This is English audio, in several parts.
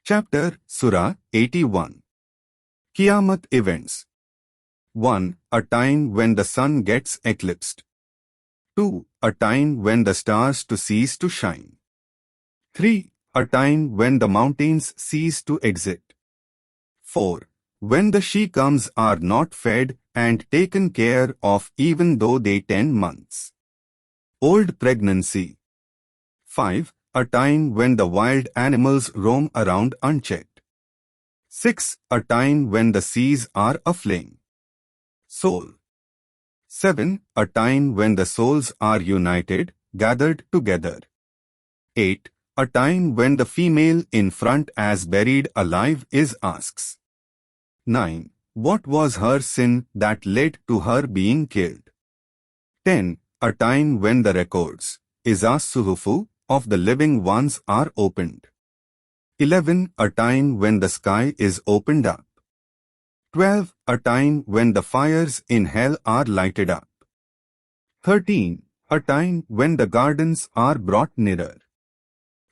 Chapter Surah 81. Qiyamah Events. 1. A time when the sun gets eclipsed. 2. A time when the stars cease to shine. 3. A time when the mountains cease to exist. 4. When the she-cubs are not fed and taken care of even though they 10 months old pregnancy. 5. A time when the wild animals roam around unchecked. 6. A time when the seas are aflame. Soul. 7. A time when the souls are united, gathered together. 8. A time when the female in front as buried alive is asks. 9. What was her sin that led to her being killed? 10. A time when the records, Suhufu, of the living ones are opened. 11. A time when the sky is opened up. 12. A time when the fires in hell are lighted up. 13. A time when the gardens are brought nearer.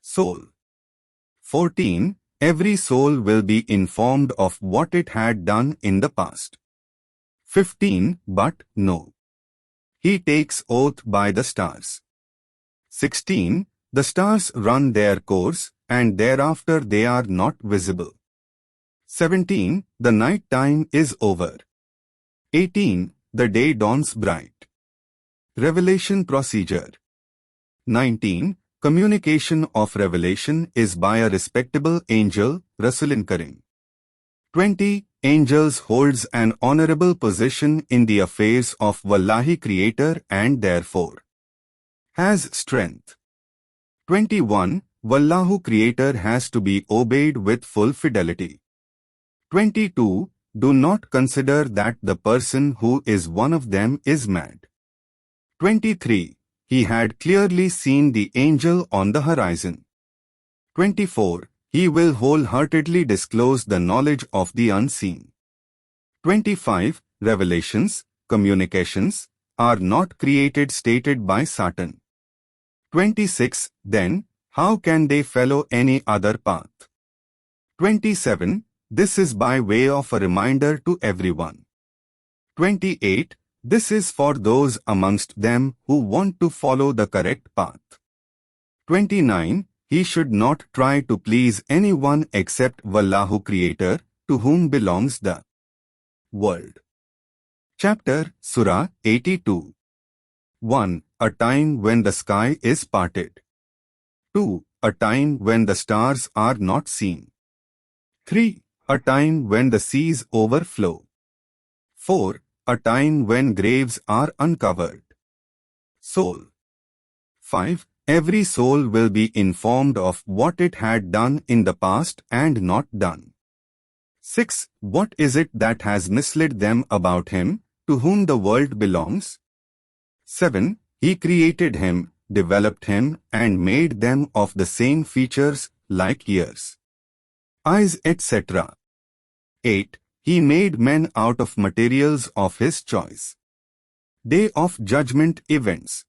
Soul. 14. Every soul will be informed of what it had done in the past. 15. But, no. He takes oath by the stars. 16. The stars run their course, and thereafter they are not visible. 17. The night time is over. 18. The day dawns bright. Revelation procedure. 19. Communication of revelation is by a respectable angel, Rasulin Karim. 20. Angels holds an honorable position in the affairs of Wallahi Creator and therefore has strength. 21. Wallahu Creator has to be obeyed with full fidelity. 22. Do not consider that the person who is one of them is mad. 23. He had clearly seen the angel on the horizon. 24. He will wholeheartedly disclose the knowledge of the unseen. 25. Revelations, communications, are not created stated by Satan. 26. Then, how can they follow any other path? 27. This is by way of a reminder to everyone. 28. This is for those amongst them who want to follow the correct path. 29. He should not try to please anyone except Wallahu Creator, to whom belongs the world. Chapter Surah 82. 1. A time when the sky is parted. 2. A time when the stars are not seen. 3. A time when the seas overflow. 4. A time when graves are uncovered. Soul. 5. Every soul will be informed of what it had done in the past and not done. 6. What is it that has misled them about him, to whom the world belongs? 7. He created him, developed him, and made them of the same features, like ears, eyes, etc. 8. He made men out of materials of his choice. Day of Judgment Events.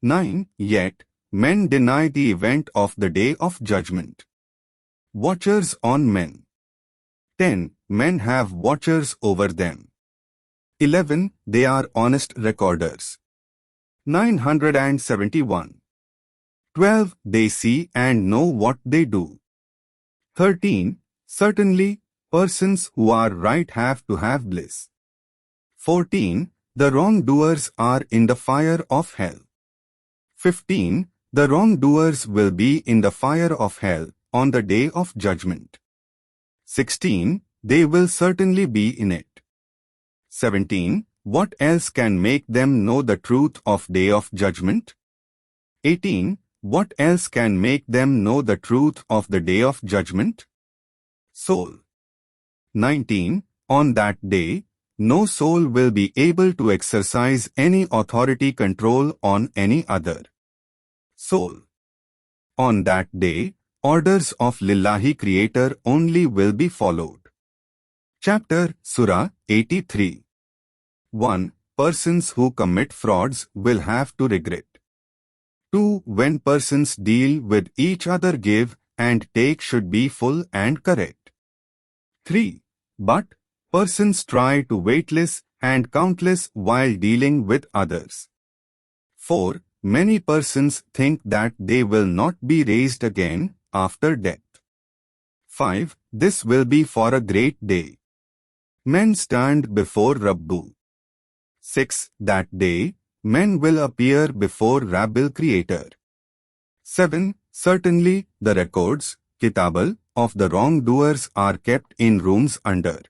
9. Yet, men deny the event of the Day of Judgment. Watchers on men. 10. Men have watchers over them. 11. They are honest recorders. 971. 12. They see and know what they do. 13. Certainly, persons who are right have to have bliss. 14. The wrongdoers are in the fire of hell. 15. The wrongdoers will be in the fire of hell on the day of judgment. 16. They will certainly be in it. 17. What else can make them know the truth of day of judgment? 18. What else can make them know the truth of the day of judgment? Soul. 19. On that day, no soul will be able to exercise any authority control on any other soul. On that day, orders of Lillahi Creator only will be followed. Chapter Surah 83. 1. Persons who commit frauds will have to regret. 2. When persons deal with each other, give and take should be full and correct. 3. But persons try to weightless and countless while dealing with others. 4. Many persons think that they will not be raised again after death. 5. This will be for a great day. Men stand before Rabbu. 6. That day, men will appear before Rabbil Creator. 7. Certainly, the records, Kitabal, of the wrongdoers are kept in rooms under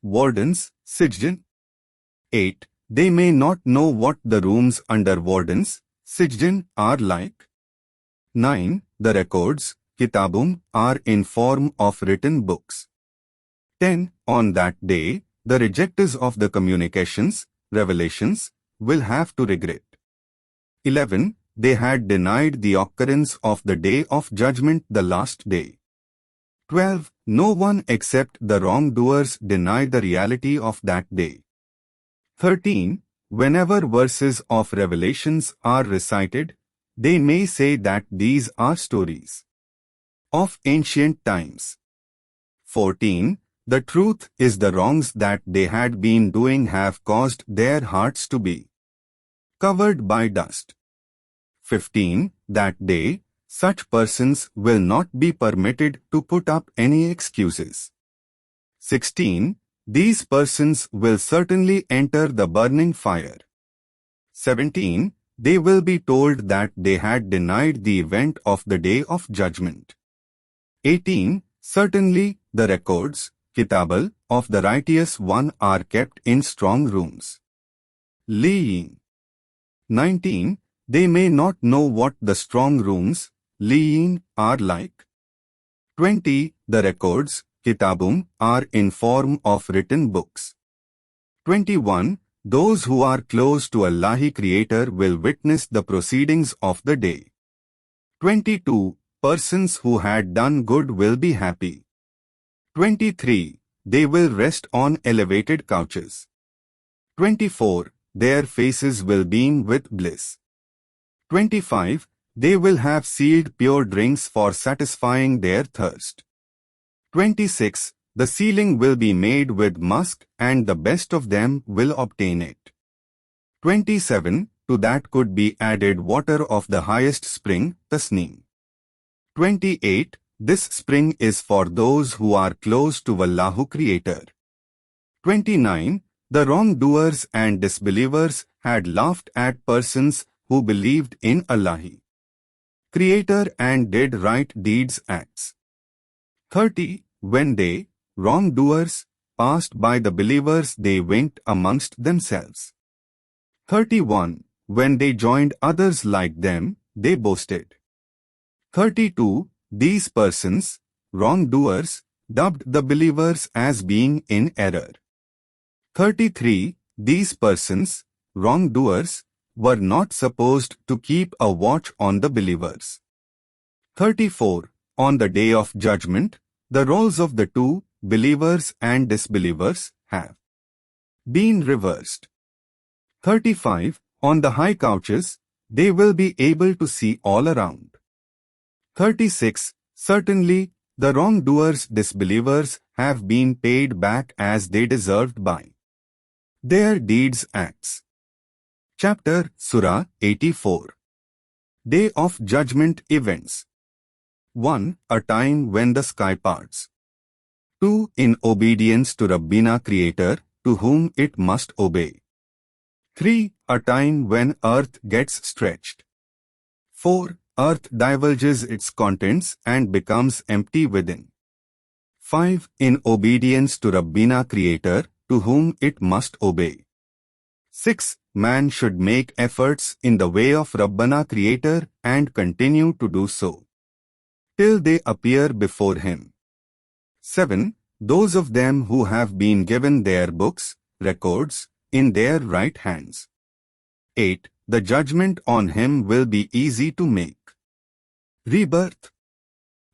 wardens, Sijjan. 8. They may not know what the rooms under wardens, Sijjan, are like. 9. The records, Kitabum, are in form of written books. 10. On that day, the rejectors of the communications, revelations, will have to regret. 11. They had denied the occurrence of the day of judgment, the last day. 12. No one except the wrongdoers deny the reality of that day. 13. Whenever verses of revelations are recited, they may say that these are stories of ancient times. 14. The truth is the wrongs that they had been doing have caused their hearts to be covered by dust. 15. That day, such persons will not be permitted to put up any excuses. 16. These persons will certainly enter the burning fire. 17. They will be told that they had denied the event of the day of judgment. 18. Certainly, the records, Kitabal, of the righteous one are kept in strong rooms. Liyin. 19. They may not know what the strong rooms, Liyin, are like. 20. The records, Kitabum, are in form of written books. 21. Those who are close to Allahi Creator will witness the proceedings of the day. 22. Persons who had done good will be happy. 23. They will rest on elevated couches. 24. Their faces will beam with bliss. 25. They will have sealed pure drinks for satisfying their thirst. 26. The sealing will be made with musk and the best of them will obtain it. 27. To that could be added water of the highest spring, Tasneem. 28. This spring is for those who are close to Allahu Creator. 29. The wrongdoers and disbelievers had laughed at persons who believed in Allahi Creator and did right deeds acts. 30. When they, wrongdoers, passed by the believers, they winked amongst themselves. 31. When they joined others like them, they boasted. 32. These persons, wrongdoers, dubbed the believers as being in error. 33. These persons, wrongdoers, were not supposed to keep a watch on the believers. 34. On the day of judgment, the roles of the two, believers and disbelievers, have been reversed. 35. On the high couches, they will be able to see all around. 36. Certainly, the wrongdoers, disbelievers, have been paid back as they deserved by their deeds acts. Chapter Surah 84. Day of Judgment Events. 1. A time when the sky parts. 2. In obedience to Rabbina Creator, to whom it must obey. 3. A time when earth gets stretched. 4. Earth divulges its contents and becomes empty within. 5. In obedience to Rabbina Creator, to whom it must obey. 6. Man should make efforts in the way of Rabbana Creator and continue to do so till they appear before Him. 7. Those of them who have been given their books, records, in their right hands. 8. The judgment on him will be easy to make. Rebirth.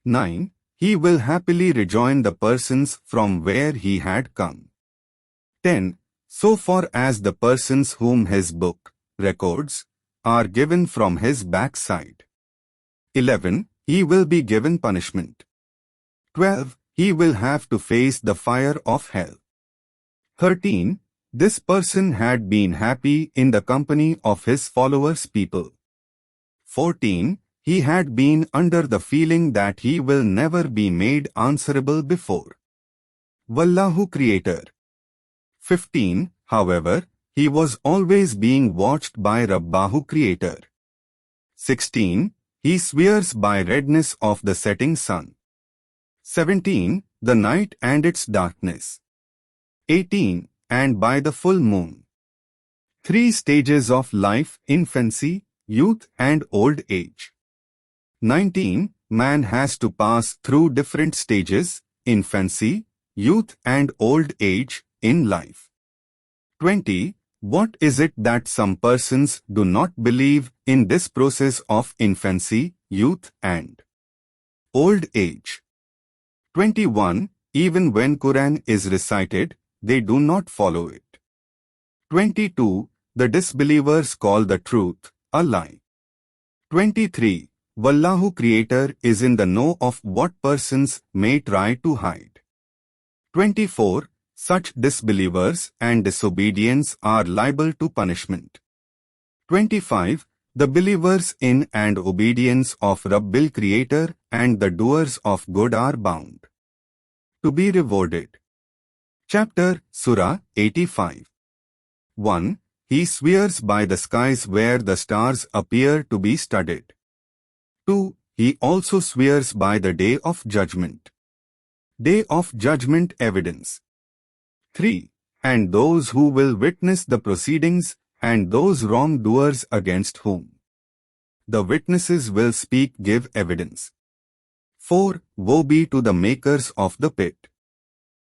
9. He will happily rejoin the persons from where he had come. 10. So far as the persons whom his book, records, are given from his backside. 11. he will be given punishment. 12. He will have to face the fire of hell. 13. This person had been happy in the company of his followers' people. 14. He had been under the feeling that he will never be made answerable before Wallahu Creator. 15. However, he was always being watched by Rabbahu Creator. 16. He swears by redness of the setting sun. 17. The night and its darkness. 18. And by the full moon. 3 stages of life: infancy, youth and old age. 19. Man has to pass through different stages: infancy, youth and old age in life. 20. What is it that some persons do not believe in this process of infancy, youth and old age? 21. Even when Quran is recited, they do not follow it. 22. The disbelievers call the truth a lie. 23. Wallahu Creator is in the know of what persons may try to hide. 24. Such disbelievers and disobedience are liable to punishment. 25. The believers in and obedience of Rabbil Creator and the doers of good are bound to be rewarded. Chapter Surah 85. 1. He swears by the skies where the stars appear to be studded. 2. He also swears by the Day of Judgment. Day of Judgment evidence. 3. And those who will witness the proceedings, and those wrongdoers against whom the witnesses will speak give evidence. 4. Woe be to the makers of the pit.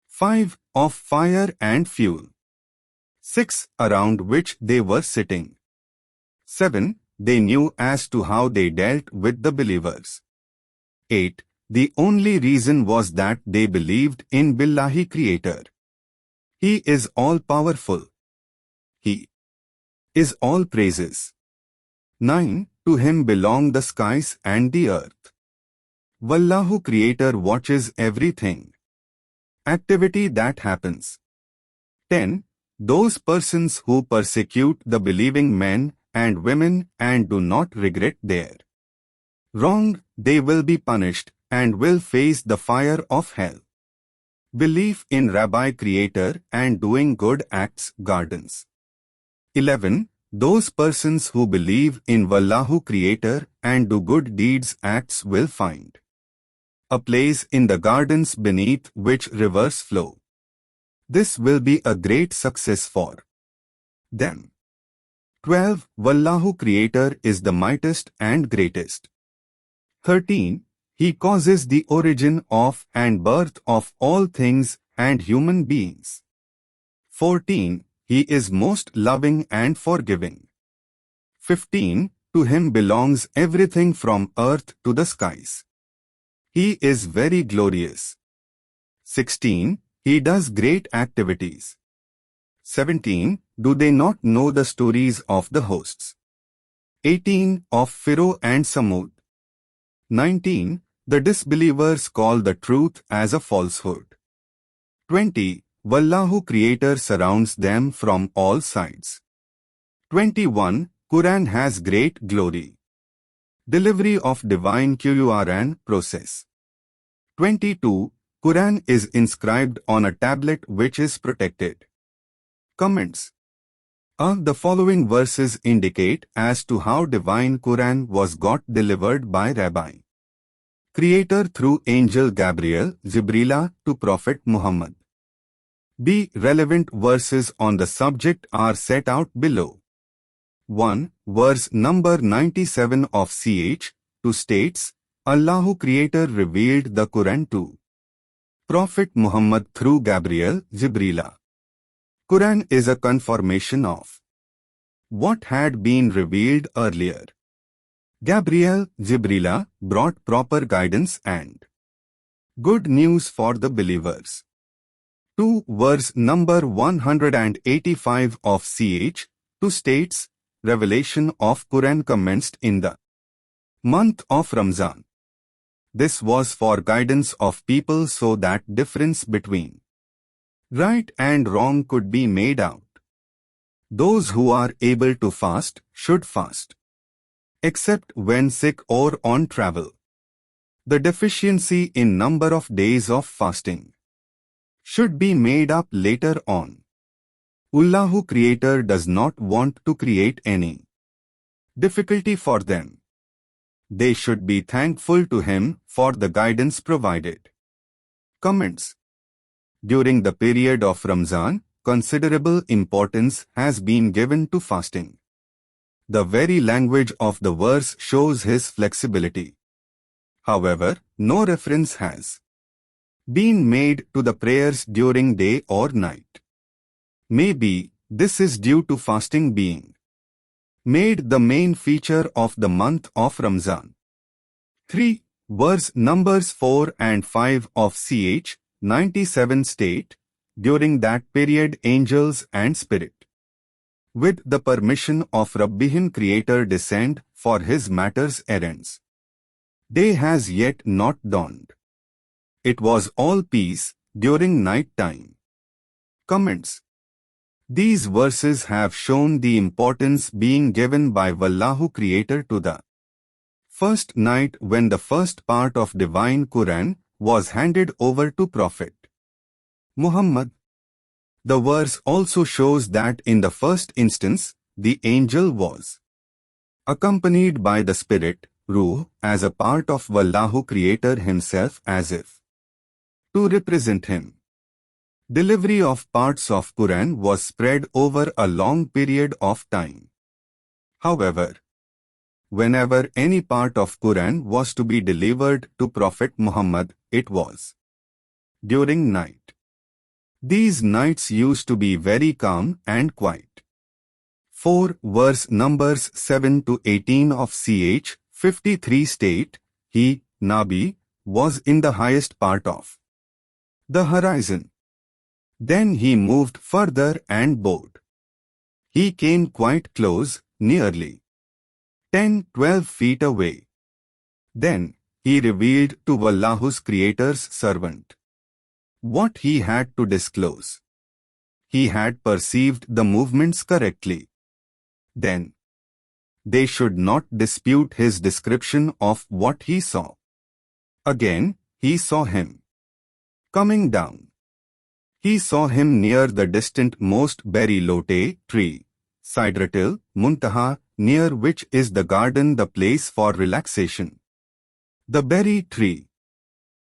5. Of fire and fuel. 6. Around which they were sitting. 7. They knew as to how they dealt with the believers. 8. The only reason was that they believed in Billahi Creator. He is all-powerful. He is all praises. 9. To him belong the skies and the earth. Wallahu Creator watches everything. Activity that happens. 10. Those persons who persecute the believing men and women and do not regret their wrong, they will be punished and will face the fire of hell. Belief in Rabbi Creator and doing good acts gardens. 11. Those persons who believe in Wallahu Creator and do good deeds acts will find a place in the gardens beneath which rivers flow. This will be a great success for them. 12. Wallahu Creator is the mightiest and greatest. 13. He causes the origin of and birth of all things and human beings. 14. He is most loving and forgiving. 15. To him belongs everything from earth to the skies. He is very glorious. 16. He does great activities. 17. Do they not know the stories of the hosts? 18. Of Pharaoh and Samud. 19. The disbelievers call the truth as a falsehood. 20. Wallahu Creator surrounds them from all sides. 21. Quran has great glory. Delivery of divine Quran process. 22. Quran is inscribed on a tablet which is protected. Comments. The following verses indicate as to how divine Quran was got delivered by Rabbi Creator through Angel Gabriel, Jibrila, to Prophet Muhammad. B. Relevant verses on the subject are set out below. 1. Verse number 97 of Ch. 2 states, Allahu Creator revealed the Quran to Prophet Muhammad through Gabriel, Jibrila. Quran is a confirmation of what had been revealed earlier. Gabriel, Jibrila, brought proper guidance and good news for the believers. 2. Verse number 185 of Ch. 2 states, Revelation of Quran commenced in the month of Ramzan. This was for guidance of people so that difference between right and wrong could be made out. Those who are able to fast should fast, except when sick or on travel. The deficiency in number of days of fasting should be made up later on. Allahu Creator does not want to create any difficulty for them. They should be thankful to Him for the guidance provided. Comments. During the period of Ramzan, considerable importance has been given to fasting. The very language of the verse shows His flexibility. However, no reference has been made to the prayers during day or night. Maybe this is due to fasting being made the main feature of the month of Ramzan. 3. Verse numbers 4 and 5 of Ch. 97 state, during that period angels and spirit, with the permission of Rabbihin Creator, descend for His matters errands. Day has yet not dawned. It was all peace during night time. Comments. These verses have shown the importance being given by Allahu Creator to the first night when the first part of divine Quran was handed over to Prophet Muhammad. The verse also shows that in the first instance, the angel was accompanied by the spirit, Ruh, as a part of Allahu Creator Himself, as if to represent Him. Delivery of parts of Quran was spread over a long period of time. However, whenever any part of Quran was to be delivered to Prophet Muhammad, it was during night. These nights used to be very calm and quiet. 4. Verse numbers 7 to 18 of Ch. 53 state, He, Nabi, was in the highest part of the horizon. Then he moved further and bowed. He came quite close, nearly 10-12 feet away. Then he revealed to Allah's Creator's servant what he had to disclose. He had perceived the movements correctly. Then they should not dispute his description of what he saw. Again, he saw him coming down. He saw him near the distant most Barilote tree, Sidratil Muntaha, near which is the garden, the place for relaxation. The berry tree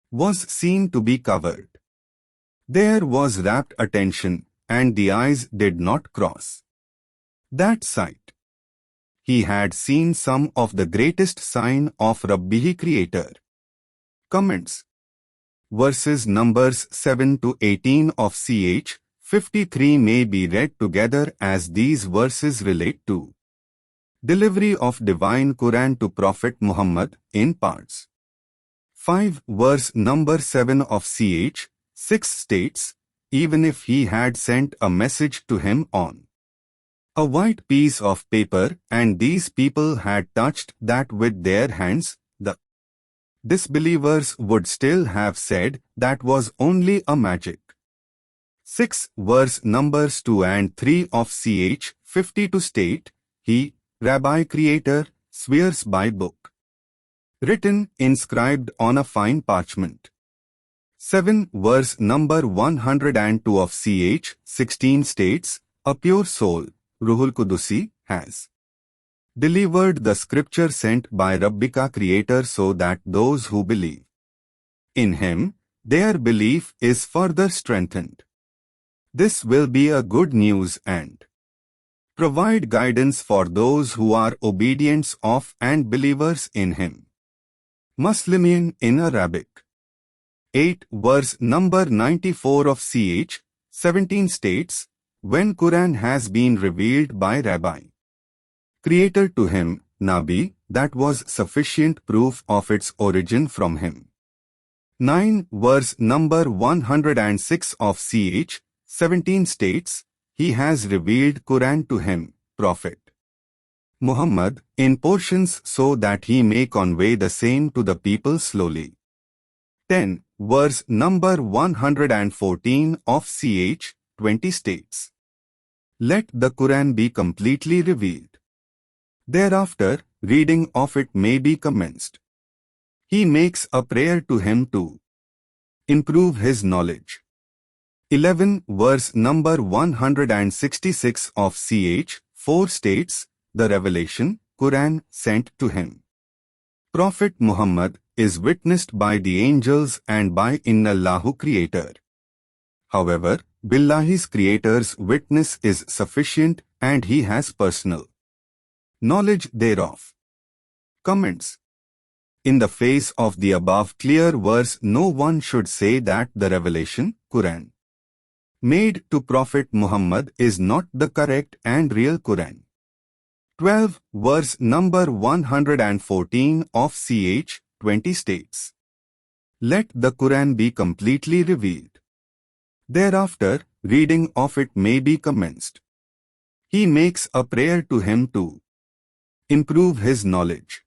was seen to be covered. There was rapt attention, and the eyes did not cross that sight. He had seen some of the greatest sign of Rabbihi Creator. Comments. Verses numbers 7 to 18 of Ch. 53 may be read together as these verses relate to delivery of divine Quran to Prophet Muhammad in parts. 5. Verse number 7 of Ch. 6 states, even if he had sent a message to him on a white piece of paper and these people had touched that with their hands, the disbelievers would still have said that was only a magic. 6. Verse numbers 2 and 3 of Ch. 52 state, He, Rabbi Creator, swears by book written, inscribed on a fine parchment. 7. Verse number 102 of Ch. 16 states, a pure soul, Ruhul Qudusi, has delivered the scripture sent by Rabbika Creator so that those who believe in Him, their belief is further strengthened. This will be a good news and provide guidance for those who are obedient of and believers in Him. Muslimin in Arabic. 8. Verse number 94 of Ch. 17 states, when Quran has been revealed by Rabbi Creator to him, Nabi, that was sufficient proof of its origin from him. 9. Verse number 106 of Ch. 17 states, He has revealed Quran to him, Prophet Muhammad, in portions so that he may convey the same to the people slowly. 10. Verse number 114 of Ch. 20 states, "Let the Quran be completely revealed. Thereafter, reading of it may be commenced. He makes a prayer to him to improve his knowledge." 11. Verse number 166 of Ch. 4 states, "The revelation, Quran, sent to him. Prophet Muhammad is witnessed by the angels and by Innallahu Creator. However, Billahi's Creator's witness is sufficient and he has personal knowledge thereof." Comments. In the face of the above clear verse, no one should say that the revelation, Quran, made to Prophet Muhammad is not the correct and real Quran. 12. Verse number 114 of Ch. 20 states, "Let the Quran be completely revealed. Thereafter, reading of it may be commenced. He makes a prayer to him to improve his knowledge."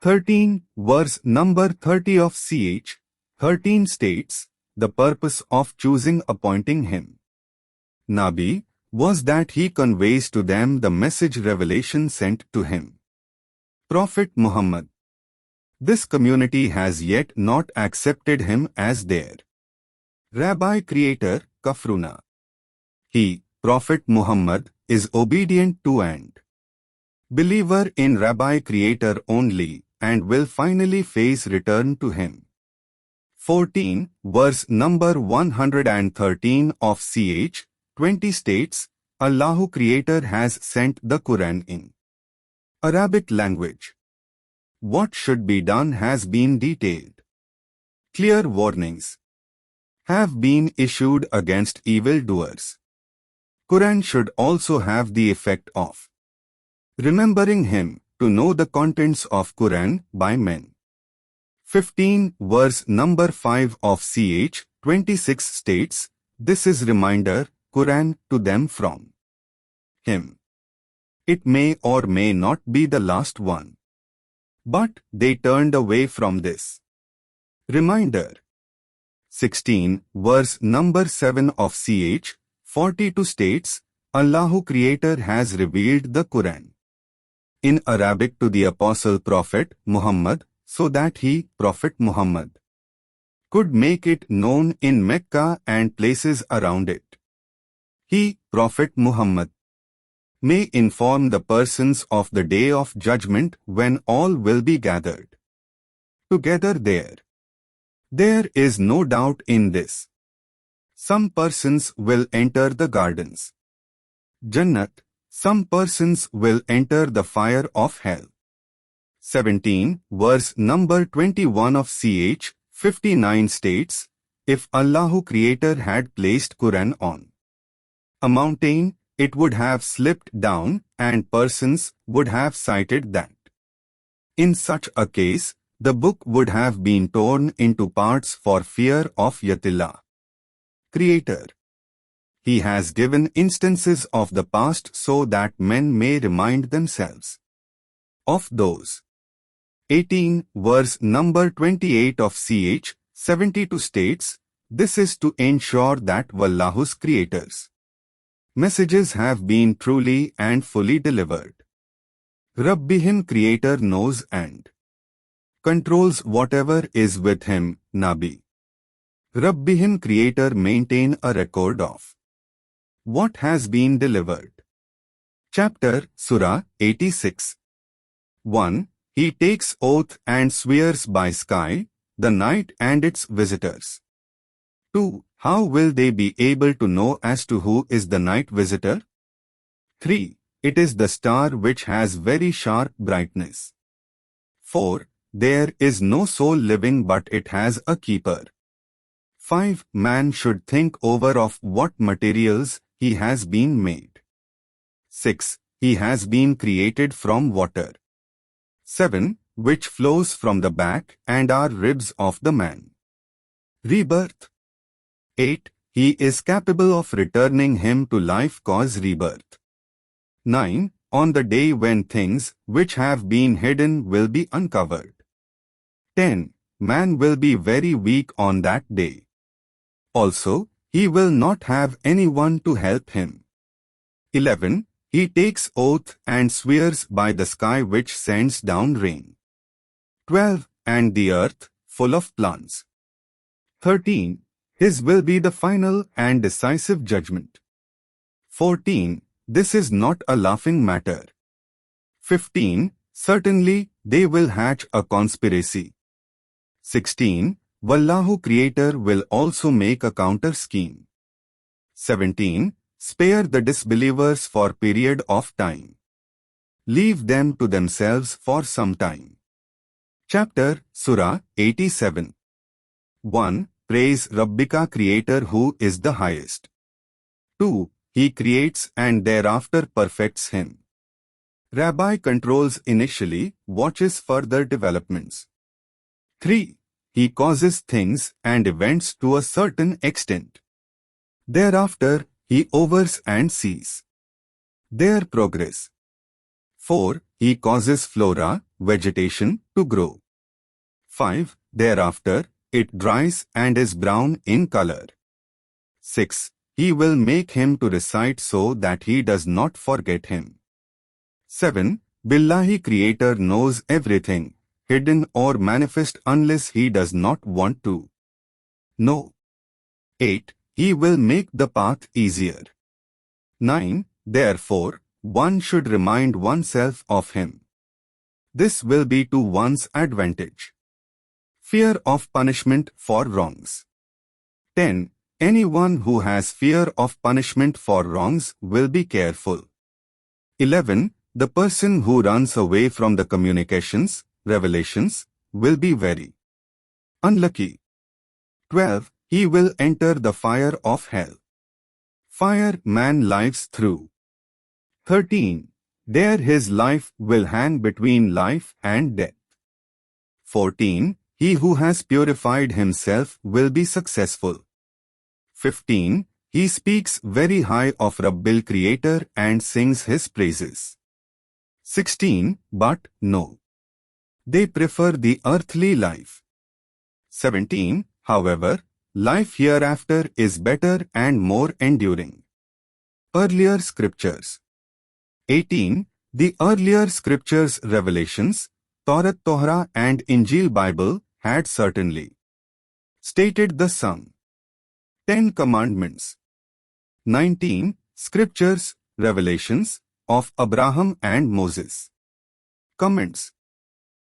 13. Verse number 30 of Ch. 13 states, "The purpose of choosing appointing him Nabi was that he conveys to them the message revelation sent to him. Prophet Muhammad. This community has yet not accepted him as their Rabbi Creator, Kafruna. He, Prophet Muhammad, is obedient to and believer in Rabbi Creator only and will finally face return to him." 14. Verse number 113 of Ch. 20 states, "Allahu Creator has sent the Quran in Arabic language. What should be done has been detailed. Clear warnings have been issued against evildoers. Quran should also have the effect of remembering him, to know the contents of Quran by men." 15. Verse number 5 of Ch. 26 states, "This is reminder, Quran, to them from him. It may or may not be the last one. But they turned away from this reminder." 16. Verse number 7 of Ch. 42 states, "Allahu Creator has revealed the Quran in Arabic to the Apostle Prophet Muhammad, so that he, Prophet Muhammad, could make it known in Mecca and places around it. He, Prophet Muhammad, may inform the persons of the day of judgment when all will be gathered together there. There is no doubt in this. Some persons will enter the gardens, Jannat. Some persons will enter the fire of hell." 17. Verse number 21 of Ch. 59 states, "If Allahu Creator had placed Quran on a mountain, it would have slipped down and persons would have cited that. In such a case, the book would have been torn into parts for fear of Yatillah Creator. He has given instances of the past so that men may remind themselves of those." 18. Verse number 28 of Ch. 72 states, "This is to ensure that Wallahu's Creator's messages have been truly and fully delivered. Rabbihim Creator knows and controls whatever is with him, Nabi. Rabbihim Creator maintain a record of what has been delivered." Chapter, Surah 86. 1. He takes oath and swears by sky, the night and its visitors. 2. How will they be able to know as to who is the night visitor? 3. It is the star which has very sharp brightness. 4. There is no soul living but it has a keeper. 5. Man should think over of what materials he has been made. 6. He has been created from water. 7. Which flows from the back and are ribs of the man. Rebirth. 8. He is capable of returning him to life cause rebirth. 9. On the day when things which have been hidden will be uncovered. 10. man will be very weak on that day. Also, he will not have anyone to help him. 11. He takes oath and swears by the sky which sends down rain. 12. And the earth, full of plants. 13. His will be the final and decisive judgment. 14. This is not a laughing matter. 15. Certainly, they will hatch a conspiracy. 16. Wallahu Creator will also make a counter scheme. 17. Spare the disbelievers for period of time. Leave them to themselves for some time. Chapter Surah 87. 1. Praise Rabbika Creator who is the highest. 2. He creates and thereafter perfects him. Rabbi controls initially, watches further developments. 3. He causes things and events to a certain extent. Thereafter, he overs and sees their progress. 4. He causes flora, vegetation, to grow. 5. Thereafter, it dries and is brown in color. 6. He will make him to recite so that he does not forget him. 7. Billahi Creator knows everything, hidden or manifest unless he does not want to know. 8. He will make the path easier. 9. Therefore, one should remind oneself of him. This will be to one's advantage. Fear of punishment for wrongs. 10. Anyone who has fear of punishment for wrongs will be careful. 11. The person who runs away from the communications, revelations, will be very unlucky. 12. He will enter the fire of hell. Fire man lives through. 13. There his life will hang between life and death. 14. He who has purified himself will be successful. 15. He speaks very high of Rabbil Creator and sings his praises. 16. But, no. They prefer the earthly life. 17. However, life hereafter is better and more enduring. Earlier Scriptures. 18. The earlier Scriptures revelations, Torah and Injil Bible, had certainly stated the sum. 10 Commandments. 19. Scriptures, revelations, of Abraham and Moses. Comments.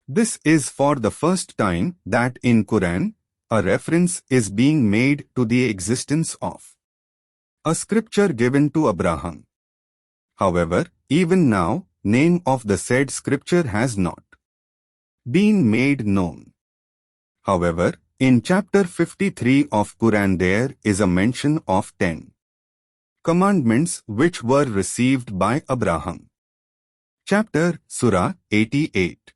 This is for the first time that in Quran, a reference is being made to the existence of a scripture given to Abraham. However, even now, name of the said scripture has not been made known. However, in chapter 53 of Quran there is a mention of 10 commandments which were received by Abraham. Chapter Surah 88.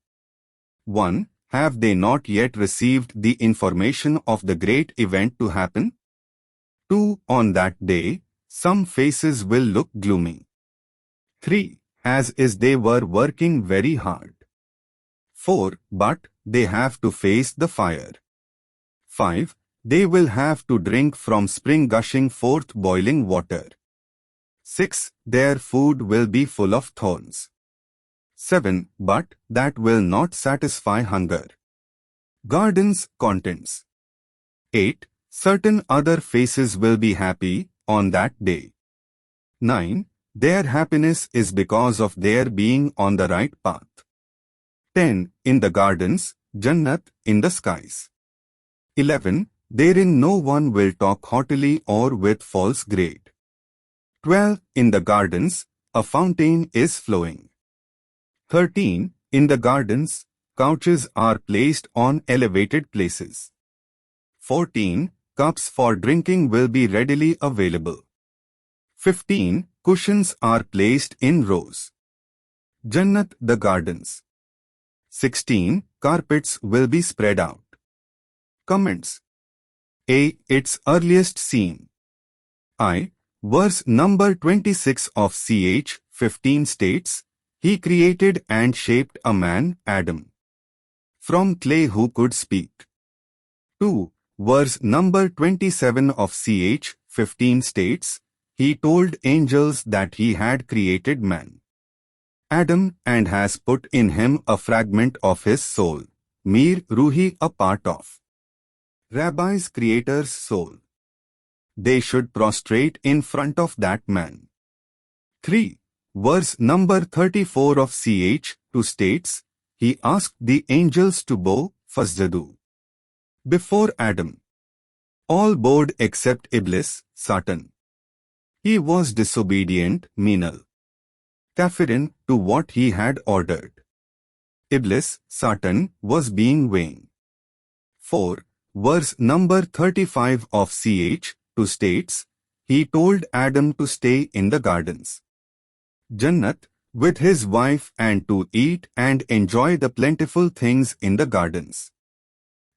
1. Have they not yet received the information of the great event to happen? 2. On that day, some faces will look gloomy. 3. As is they were working very hard. 4. But they have to face the fire. 5. They will have to drink from spring gushing forth boiling water. 6. Their food will be full of thorns. 7. But that will not satisfy hunger. Gardens contents. 8. Certain other faces will be happy on that day. 9. Their happiness is because of their being on the right path. 10. In the gardens, Jannat, in the skies. 11. Therein no one will talk haughtily or with false grade. 12. In the gardens, a fountain is flowing. 13. In the gardens, couches are placed on elevated places. 14. Cups for drinking will be readily available. 15. Cushions are placed in rows. Jannat, the gardens. 16. Carpets will be spread out. Comments. A. Its earliest scene. I. Verse number 26 of ch. 15 states, He created and shaped a man, Adam, from clay who could speak. 2. Verse number 27 of ch. 15 states, He told angels that He had created man, Adam, and has put in him a fragment of his soul, Mir Ruhi, a part of Rabbi's Creator's soul. They should prostrate in front of that man. 3. Verse number 34 of ch. 2 states, He asked the angels to bow, Fasjadu, before Adam. All bowed except Iblis, Satan. He was disobedient, Minal Kafirin, to what he had ordered. Iblis, Satan, was being vain. 4. Verse number 35 of ch. 2 states, He told Adam to stay in the gardens, Jannat, with his wife and to eat and enjoy the plentiful things in the gardens,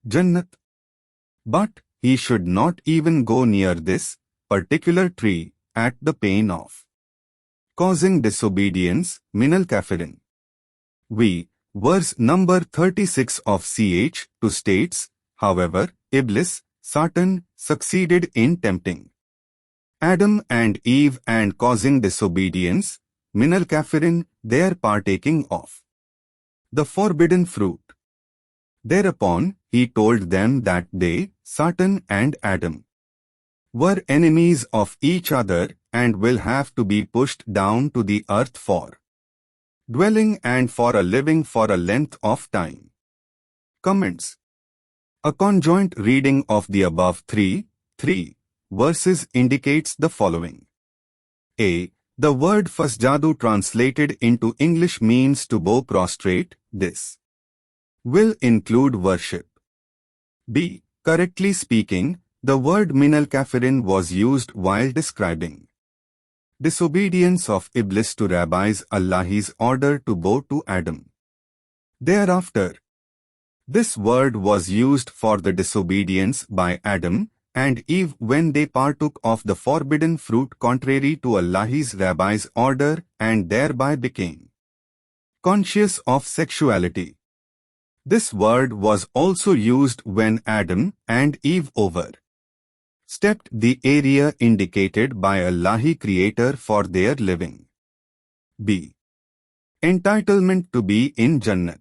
Jannat. But he should not even go near this particular tree at the pain of causing disobedience, Minal Kafirin. Verse number 36 of ch. 2 states, however, Iblis, Satan, succeeded in tempting Adam and Eve and causing disobedience, Minal Kafirin, their partaking of the forbidden fruit. Thereupon, he told them that they, Satan and Adam, were enemies of each other and will have to be pushed down to the earth for dwelling and for a living for a length of time. Comments. A conjoint reading of the above 3 verses indicates the following. A. The word fasjadu translated into English means to bow prostrate. This will include worship. B. Correctly speaking, the word Minal Kafirin was used while describing disobedience of Iblis to Rabbi's Allah's order to bow to Adam. Thereafter, this word was used for the disobedience by Adam and Eve when they partook of the forbidden fruit contrary to Allah's Rabbi's order and thereby became conscious of sexuality. This word was also used when Adam and Eve overstepped the area indicated by Allahi Creator for their living. B. Entitlement to be in Jannat.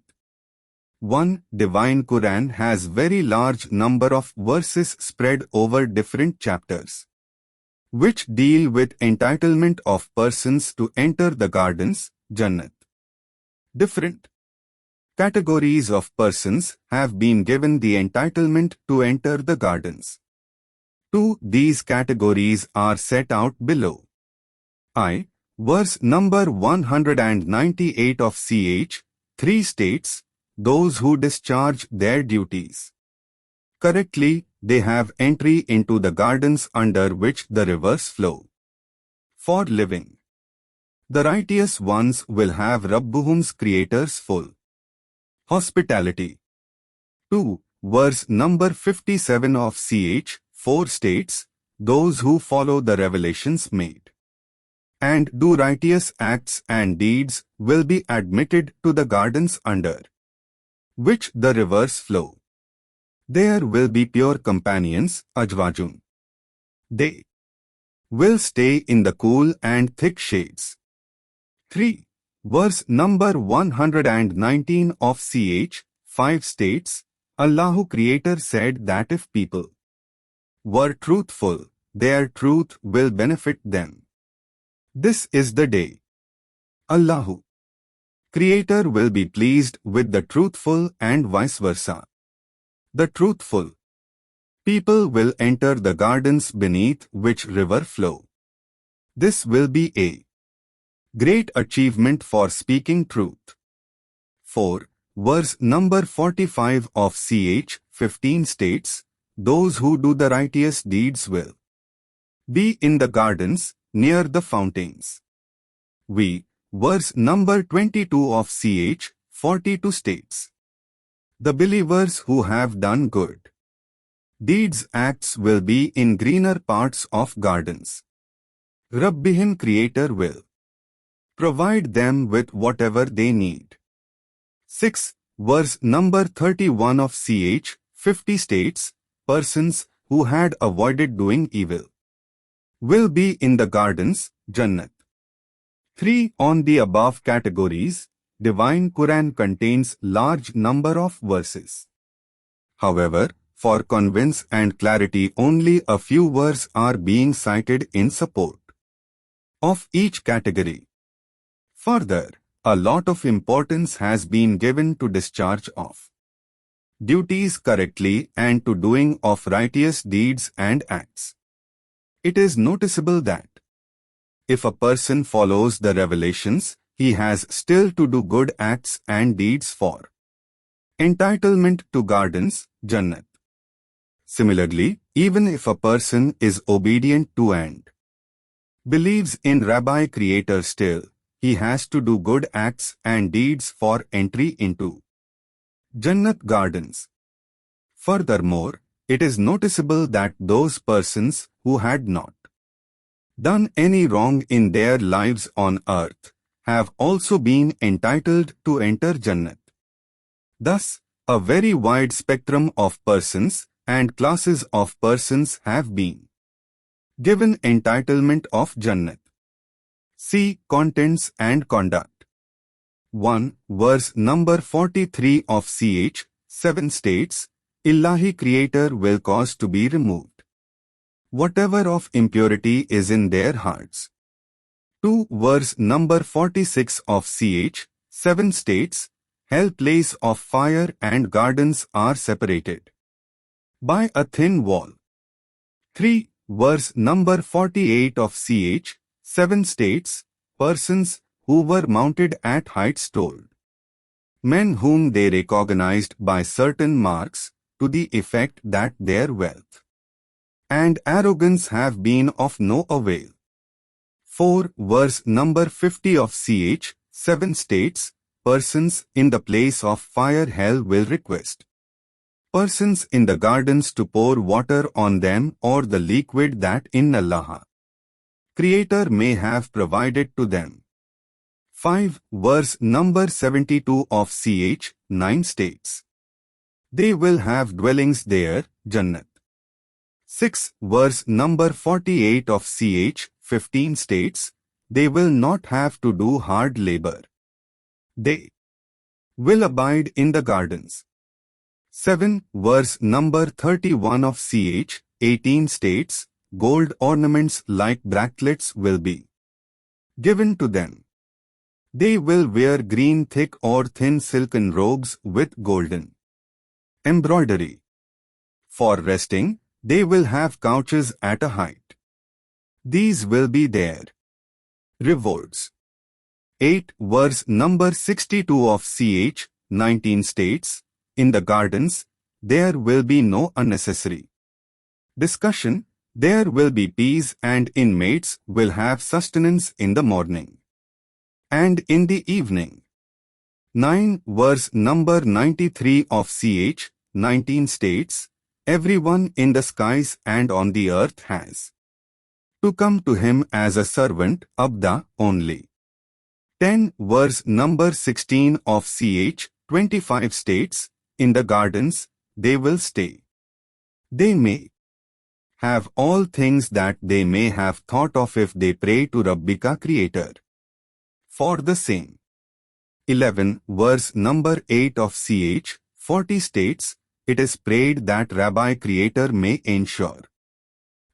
1. Divine Quran has very large number of verses spread over different chapters, which deal with entitlement of persons to enter the gardens, Jannat. Different categories of persons have been given the entitlement to enter the gardens. 2. These categories are set out below. I. Verse number 198 of ch. 3 states, those who discharge their duties correctly, they have entry into the gardens under which the rivers flow for living. The righteous ones will have Rabbuhum's Creator's full hospitality. 2. Verse number 57 of ch. 4 states, those who follow the revelations made and do righteous acts and deeds will be admitted to the gardens under which the rivers flow. There will be pure companions, Ajwajun. They will stay in the cool and thick shades. 3. Verse number 119 of ch. 5 states, Allahu Creator said that if people were truthful, their truth will benefit them. This is the day Allahu Creator will be pleased with the truthful and vice versa. The truthful people will enter the gardens beneath which river flow. This will be a great achievement for speaking truth. 4. Verse number 45 of ch. 15 states, those who do the righteous deeds will be in the gardens near the fountains. Verse number 22 of ch. 42 states, the believers who have done good deeds acts will be in greener parts of gardens. Rabbihim Creator will provide them with whatever they need. 6. Verse number 31 of ch. 50 states, persons who had avoided doing evil, will be in the gardens, Jannat. 3. On the above categories, Divine Quran contains large number of verses. However, for convenience and clarity only a few verses are being cited in support of each category. Further, a lot of importance has been given to discharge of duties correctly and to doing of righteous deeds and acts. It is noticeable that if a person follows the revelations, he has still to do good acts and deeds for entitlement to gardens, Jannat. Similarly, even if a person is obedient to and believes in Rabbi Creator still, he has to do good acts and deeds for entry into Jannat gardens. Furthermore, it is noticeable that those persons who had not done any wrong in their lives on earth have also been entitled to enter Jannat. Thus, a very wide spectrum of persons and classes of persons have been given entitlement of Jannat. See Contents and Conduct. 1. Verse number 43 of Ch. 7 states, Illahi Creator will cause to be removed whatever of impurity is in their hearts. 2. Verse number 46 of Ch. 7 states, Hell place of fire and gardens are separated by a thin wall. 3. Verse number 48 of Ch. 7 states, Persons who were mounted at heights told men whom they recognized by certain marks to the effect that their wealth and arrogance have been of no avail. 4. Verse number 50 of Ch. 7 states, Persons in the place of fire hell will request persons in the gardens to pour water on them or the liquid that in Allah Creator may have provided to them. 5. Verse number 72 of Ch. 9 states, They will have dwellings there, Jannat. 6. Verse number 48 of Ch. 15 states, They will not have to do hard labor. They will abide in the gardens. 7. Verse number 31 of Ch. 18 states, Gold ornaments like bracelets will be given to them. They will wear green thick or thin silken robes with golden embroidery. For resting, they will have couches at a height. These will be their rewards. 8. Verse number 62 of Ch. 19 states, In the gardens, there will be no unnecessary discussion, there will be peace and inmates will have sustenance in the morning and in the evening. 9. Verse number 93 of Ch. 19 states, Everyone in the skies and on the earth has to come to him as a servant, Abda, only. 10. Verse number 16 of Ch. 25 states, In the gardens, they will stay. They may have all things that they may have thought of if they pray to Rabbika Creator. For the same. 11. Verse number 8 of Ch. 40 states, It is prayed that Rabbi Creator may ensure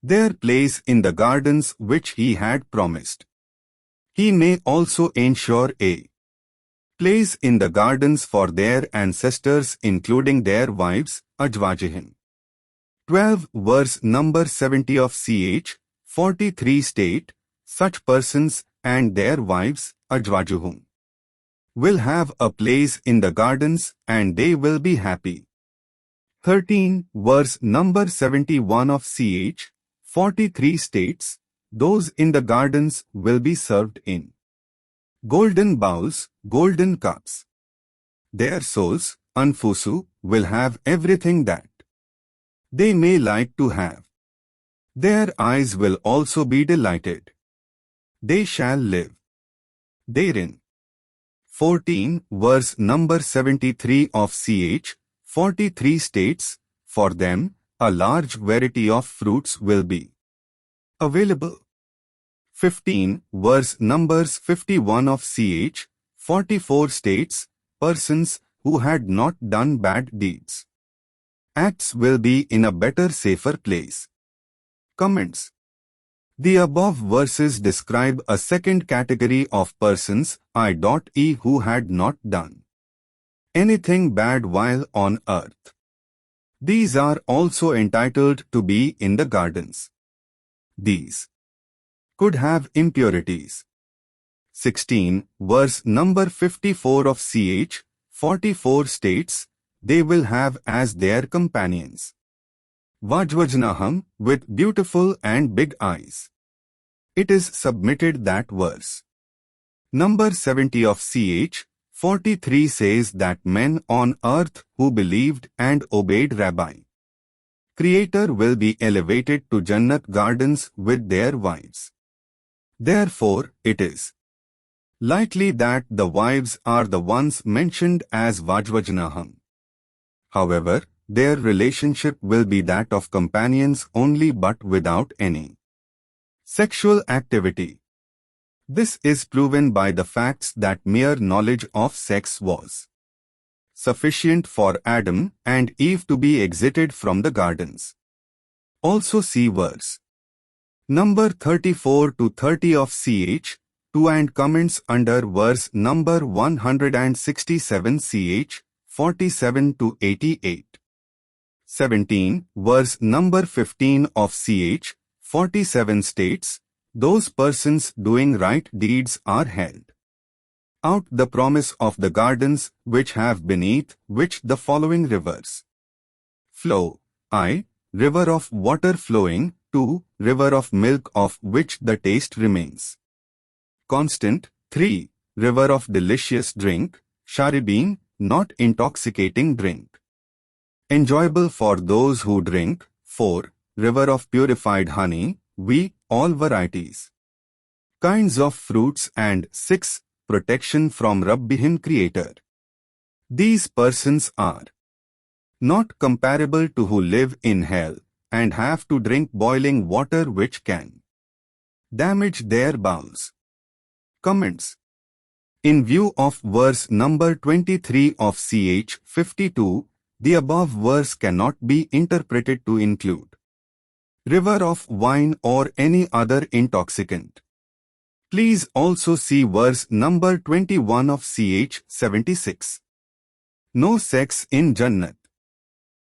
their place in the gardens which he had promised. He may also ensure a place in the gardens for their ancestors including their wives, Ajwajihim. 12. Verse number 70 of Ch. 43 state, Such persons and their wives, Ajwajuhum, will have a place in the gardens and they will be happy. 13. Verse number 71 of Ch. 43 states, Those in the gardens will be served in golden bowls, golden cups. Their souls, Anfusu, will have everything that they may like to have. Their eyes will also be delighted. They shall live therein. 14. Verse number 73 of Ch. 43 states, For them, a large variety of fruits will be available. 15 verse Numbers 51 of ch. 44 states, persons who had not done bad deeds. Acts will be in a better, safer place. Comments. The above verses describe a second category of persons, i.e. who had not done anything bad while on earth. These are also entitled to be in the gardens. These could have impurities. 16 verse number 54 of ch. 44 states, they will have as their companions Vajvajnaham, with beautiful and big eyes. It is submitted that verse number 70 of ch. 43 says that men on earth who believed and obeyed Rabbi Creator will be elevated to Jannat gardens with their wives. Therefore, it is likely that the wives are the ones mentioned as Vajvajnaham. However, their relationship will be that of companions only, but without any sexual activity. This is proven by the facts that mere knowledge of sex was sufficient for Adam and Eve to be exited from the gardens. Also see verse number 34 to 30 of ch. 2 and comments under verse number 167 ch. 47 to 88. 17 verse number 15 of ch. 47 states, those persons doing right deeds are held out the promise of the gardens which have beneath which the following rivers flow, I. River of water flowing, 2. River of milk of which the taste remains constant, 3. River of delicious drink, Sharibin, not intoxicating drink, enjoyable for those who drink, 4. River of purified honey, we, all varieties, kinds of fruits, and 6. Protection from Rabbihim Creator. These persons are not comparable to who live in hell and have to drink boiling water which can damage their bowels. Comments. In view of verse number 23 of ch. 52, the above verse cannot be interpreted to include river of wine or any other intoxicant. Please also see verse number 21 of ch. 76. No sex in Jannat.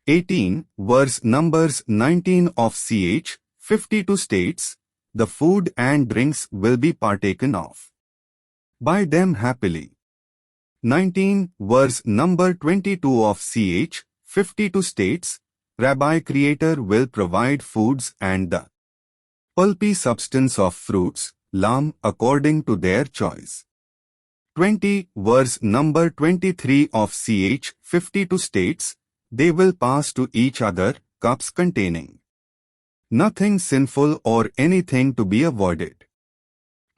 18 verse numbers 19 of ch. 52 states, the food and drinks will be partaken of by them happily. 19 verse number 22 of ch. 52 states, Rabbi Creator will provide foods and the pulpy substance of fruits, lamb, according to their choice. 20 verse number 23 of ch. 52 states, they will pass to each other cups containing nothing sinful or anything to be avoided.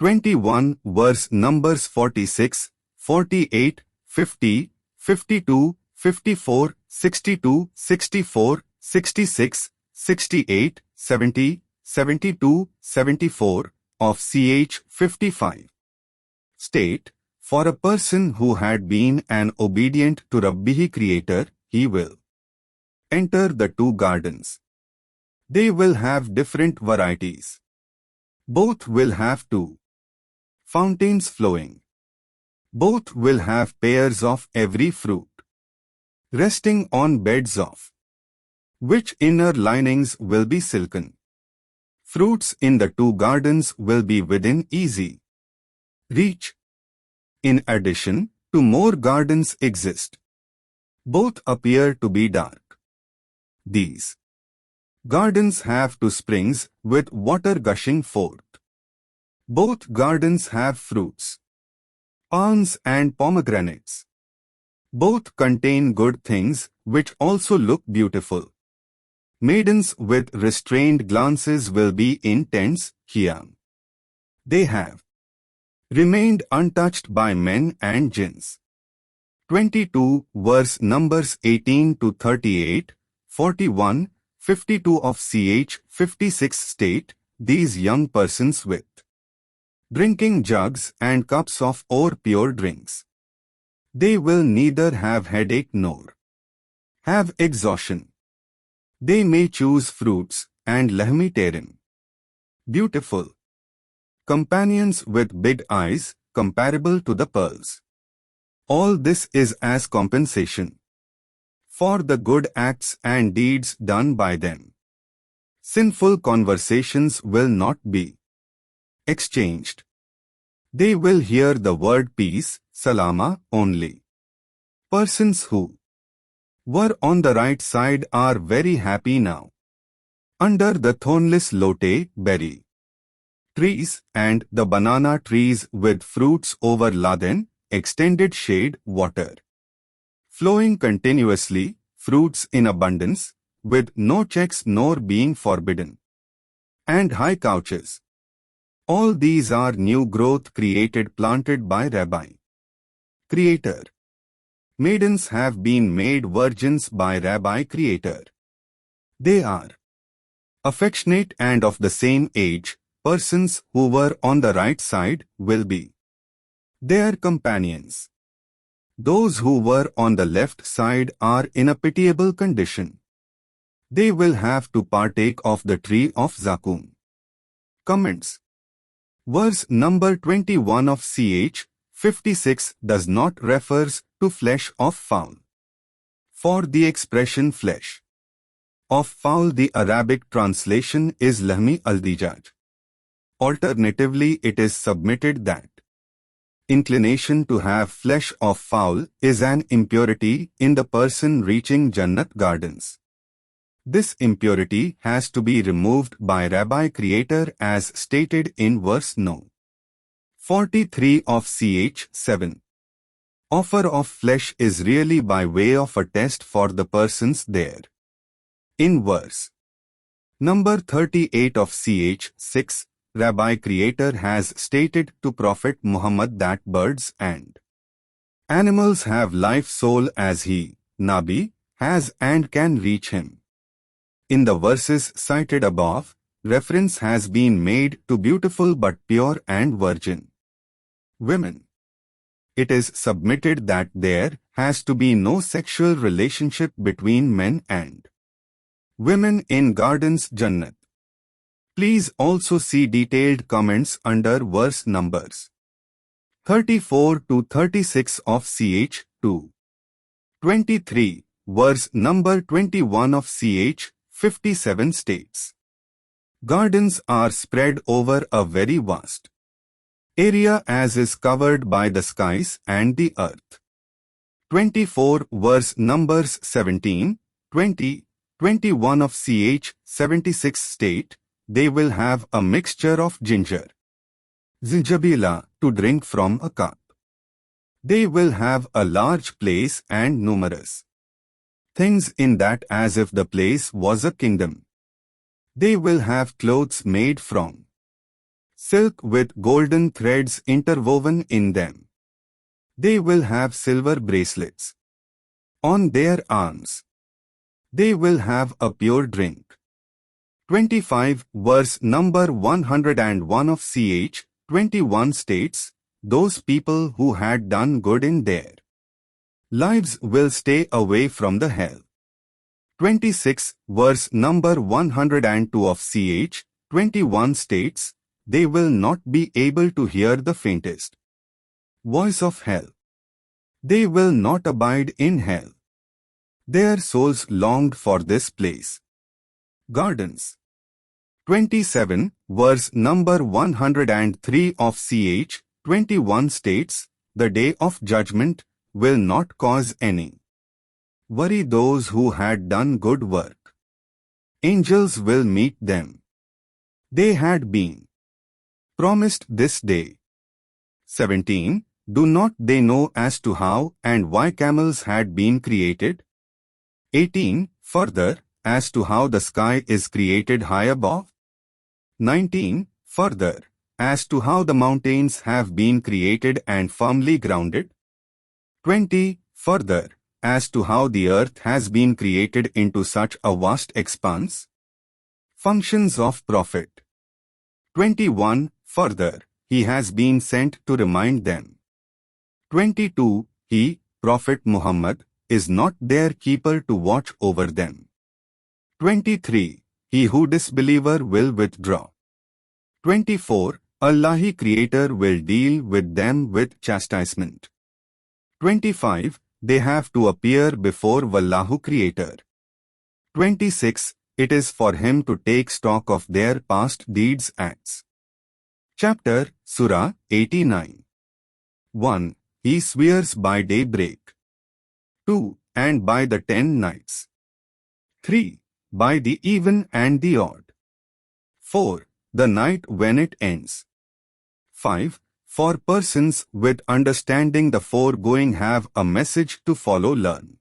21 verse numbers 46, 48, 50, 52, 54, 62, 64, 66, 68, 70, 72, 74 of ch. 55 state, for a person who had been an obedient to Rabbihi Creator, he will enter the two gardens. They will have different varieties. Both will have two fountains flowing. Both will have pairs of every fruit, resting on beds of which inner linings will be silken. Fruits in the two gardens will be within easy reach. In addition, two more gardens exist. Both appear to be dark. These gardens have two springs with water gushing forth. Both gardens have fruits, palms and pomegranates. Both contain good things which also look beautiful. Maidens with restrained glances will be in tents, Hiyam. They have remained untouched by men and jinns. 22 verse numbers 18 to 38, 41, 52 of ch. 56 state, these young persons with drinking jugs and cups of or pure drinks. They will neither have headache nor have exhaustion. They may choose fruits and lahmi terim. Beautiful companions with big eyes, comparable to the pearls. All this is as compensation for the good acts and deeds done by them. Sinful conversations will not be exchanged. They will hear the word peace, salama, only. Persons who were on the right side are very happy now. Under the thornless lote, berry trees and the banana trees with fruits over laden, extended shade, water flowing continuously, fruits in abundance, with no checks nor being forbidden, and high couches. All these are new growth created planted by Rabbi Creator. Maidens have been made virgins by Rabbi Creator. They are affectionate and of the same age. Persons who were on the right side will be their companions. Those who were on the left side are in a pitiable condition. They will have to partake of the tree of Zakum. Comments. Verse number 21 of ch. 56 does not refers to flesh of fowl. For the expression flesh of fowl, the Arabic translation is lahmi al-dijaj. Alternatively, it is submitted that inclination to have flesh of fowl is an impurity in the person reaching Jannat gardens. This impurity has to be removed by Rabbi Creator as stated in verse no. 43 of ch. 7. Offer of flesh is really by way of a test for the persons there. In verse number 38 of ch. 6, Rabbi Creator has stated to Prophet Muhammad that birds and animals have life soul as he, Nabi, has and can reach him. In the verses cited above, reference has been made to beautiful but pure and virgin women. It is submitted that there has to be no sexual relationship between men and women in gardens Jannat. Please also see detailed comments under verse numbers 34 to 36 of ch. 2. 23, verse number 21 of ch. 57 states. Gardens are spread over a very vast area as is covered by the skies and the earth. 24, verse numbers 17, 20, 21 of ch. 76 state, they will have a mixture of ginger, zinjabila, to drink from a cup. They will have a large place and numerous things in that as if the place was a kingdom. They will have clothes made from silk with golden threads interwoven in them. They will have silver bracelets on their arms. They will have a pure drink. 25, verse number 101 of ch. 21 states, those people who had done good in their lives will stay away from the hell. 26, verse number 102 of ch. 21 states, they will not be able to hear the faintest voice of hell. They will not abide in hell. Their souls longed for this place. Gardens. 27, verse number 103 of ch. 21 states, the day of judgment will not cause any worry those who had done good work. Angels will meet them. They had been promised this day. 17, do not they know as to how and why camels had been created? 18, further, as to how the sky is created high above? 19, further, as to how the mountains have been created and firmly grounded? 20, further, as to how the earth has been created into such a vast expanse? Functions of Prophet. 21. Further, he has been sent to remind them. 22. He, Prophet Muhammad, is not their keeper to watch over them. 23. He who disbeliever will withdraw. 24. Allahi Creator will deal with them with chastisement. 25. They have to appear before Wallahu Creator. 26. It is for him to take stock of their past deeds acts. Chapter, Surah 89. 1. He swears by daybreak. 2. And by the 10 nights. 3. By the even and the odd. 4. The night when it ends. 5. For persons with understanding the foregoing have a message to follow learn.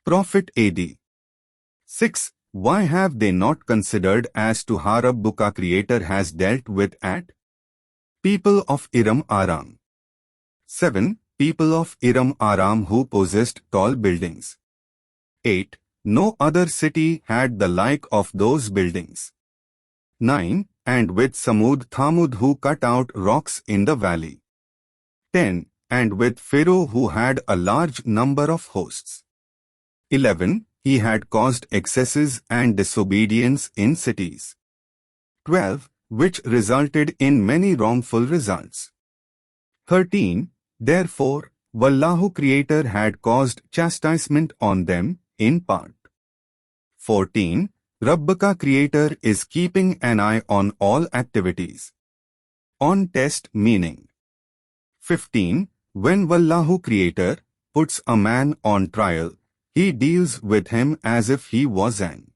Prophet AD. 6. Why have they not considered as to how Rabbuka Creator has dealt with at? People of Iram Aram. 7. People of Iram Aram who possessed tall buildings. 8. No other city had the like of those buildings. 9. And with Samud Thamud who cut out rocks in the valley. 10. And with Pharaoh who had a large number of hosts. 11. He had caused excesses and disobedience in cities. 12. Which resulted in many wrongful results. 13. Therefore, Wallahu Creator had caused chastisement on them, in part. 14. Rabbuka Creator is keeping an eye on all activities. On test meaning. 15. When Wallahu Creator puts a man on trial, he deals with him as if he was an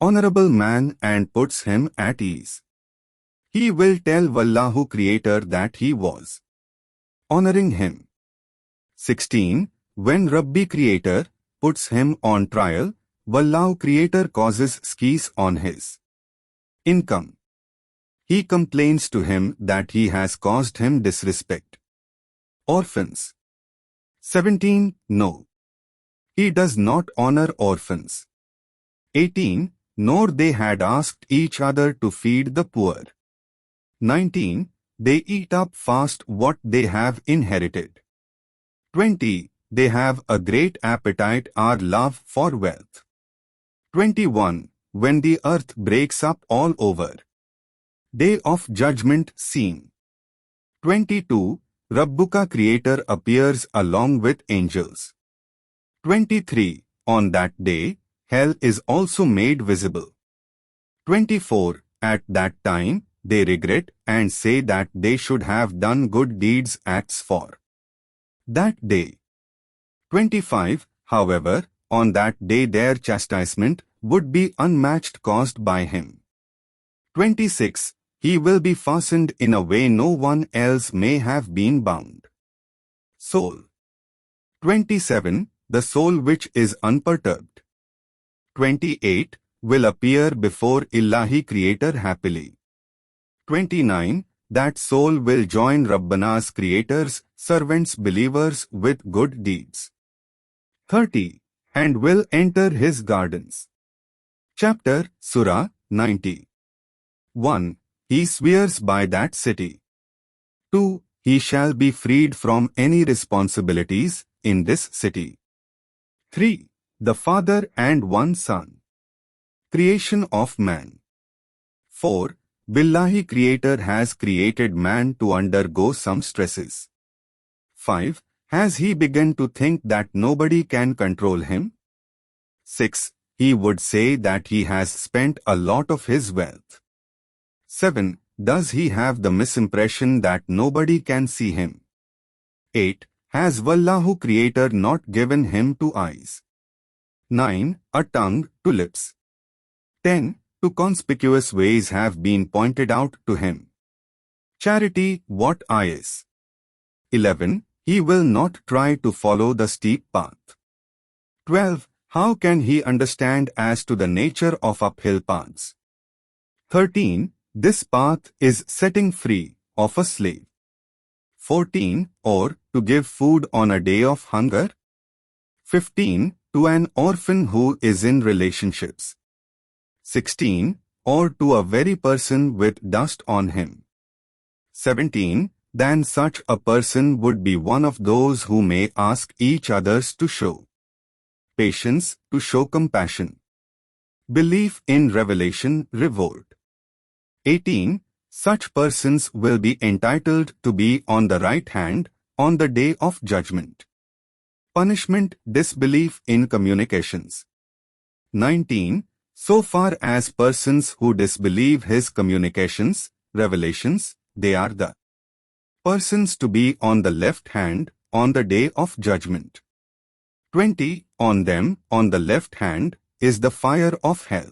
honorable man and puts him at ease. He will tell Wallahu Creator that he was honoring him. 16. When Rabbi Creator puts him on trial, Wallahu Creator causes squeeze on his income. He complains to him that he has caused him disrespect. Orphans. 17. No. He does not honor orphans. 18. Nor they had asked each other to feed the poor. 19. They eat up fast what they have inherited. 20. They have a great appetite or love for wealth. 21. When the earth breaks up all over. Day of Judgment scene. 22. Rabbuka Creator appears along with angels. 23. On that day, hell is also made visible. 24. At that time, they regret and say that they should have done good deeds acts for that day. 25. However, on that day their chastisement would be unmatched caused by him. 26. He will be fastened in a way no one else may have been bound. Soul. 27. The soul which is unperturbed. 28. Will appear before Ilahi Creator happily. 29. That soul will join Rabbana's Creator's servants believers with good deeds. 30. And will enter his gardens. Chapter, Surah 90. 1. He swears by that city. 2. He shall be freed from any responsibilities in this city. 3. The father and one son. Creation of man. 4. Billahi Creator has created man to undergo some stresses. 5. Has he begun to think that nobody can control him? 6. He would say that he has spent a lot of his wealth. 7. Does he have the misimpression that nobody can see him? 8. Has Wallahu Creator not given him 2 eyes? 9. A tongue, 2 lips. 10. 2 conspicuous ways have been pointed out to him. Charity, what eye is? 11. He will not try to follow the steep path. 12. How can he understand as to the nature of uphill paths? 13. This path is setting free of a slave. 14. Or to give food on a day of hunger. 15. To an orphan who is in relationships. 16. Or to a very person with dust on him. 17. Then such a person would be one of those who may ask each others to show patience, to show compassion. Belief in revelation, revolt. 18. Such persons will be entitled to be on the right hand on the day of judgment. Punishment, disbelief in communications. 19. So far as persons who disbelieve his communications, revelations, they are the persons to be on the left hand on the day of judgment. 20. On them, on the left hand, is the fire of hell.